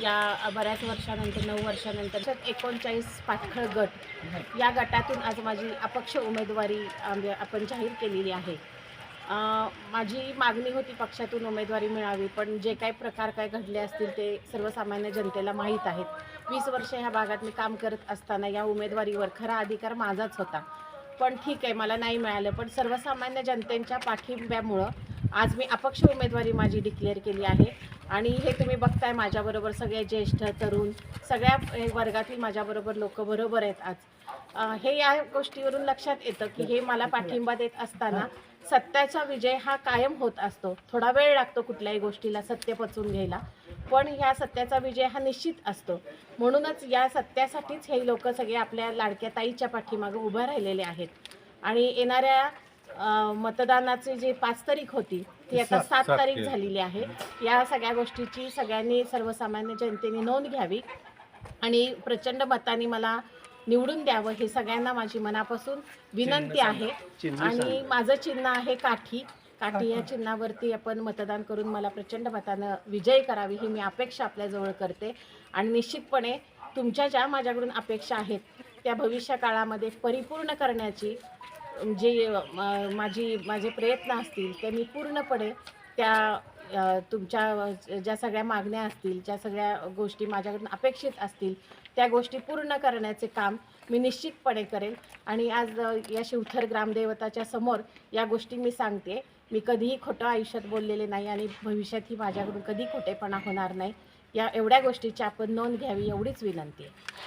या बऱ्याच वर्षानंतर 9 वर्षानंतर 39 पाटखळ गट या गटातून आज माझी अपक्ष उमेदवारी आपण जाहीर केलेली आहे. माझी मागणी होती पक्षातून उमेदवारी मिळावी, पण जे काही प्रकार काय घडले असतील ते सर्वसामान्य जनतेला माहीत आहेत. 20 वर्ष ह्या भागात मी काम करत असताना या उमेदवारीवर खरा अधिकार माझाच होता. पण ठीक आहे, मला नाही मिळालं, पण सर्वसामान्य जनतेच्या पाठिंब्यामुळं आज मी अपक्ष उमेदवारी माझी डिक्लेअर केली आहे. आणि हे तुम्ही बघताय माझ्याबरोबर सगळे ज्येष्ठ तरुण सगळ्या वर्गातील माझ्याबरोबर लोक बरोबर आहेत आज. हे या गोष्टीवरून लक्षात येतं की हे मला पाठिंबा देत असताना सत्याचा विजय हा कायम होत असतो. थोडा वेळ लागतो कुठल्याही गोष्टीला सत्य पचवून घ्यायला, पण ह्या सत्याचा विजय हा निश्चित असतो. म्हणूनच या सत्यासाठीच हे लोक सगळे आपल्या लाडक्या ताईच्या पाठीमागे उभे राहिलेले आहेत. आणि येणाऱ्या मतदानाची जी 5 तारीख होती ती आता 7 तारीख झालेली आहे. या सगळ्या गोष्टीची सगळ्यांनी सर्वसामान्य जनतेने नोंद घ्यावी आणि प्रचंड मताने मला निवडून द्यावं ही सगळ्यांना माझी मनापासून विनंती आहे. आणि माझं चिन्ह आहे काठी. काठी या चिन्हावरती आपण मतदान करून मला प्रचंड मतानं विजयी करावी ही मी अपेक्षा आपल्याजवळ करते. आणि निश्चितपणे तुमच्या ज्या माझ्याकडून अपेक्षा आहेत त्या भविष्य काळामध्ये परिपूर्ण करण्याची माझे प्रयत्न असतील ते मी पूर्णपणे त्या तुमच्या ज्या सगळ्या मागण्या असतील, ज्या सगळ्या गोष्टी माझ्याकडून अपेक्षित असतील त्या गोष्टी पूर्ण करण्याचे काम मी निश्चितपणे करेन. आणि आज या शिवथर ग्रामदेवताच्या समोर या गोष्टी मी सांगते. मी कधीही खोटं आयुष्यात बोललेले नाही आणि भविष्यातही माझ्याकडून कधी खोटेपणा होणार नाही. या एवढ्या गोष्टीची आपण नोंद घ्यावी एवढीच विनंती आहे.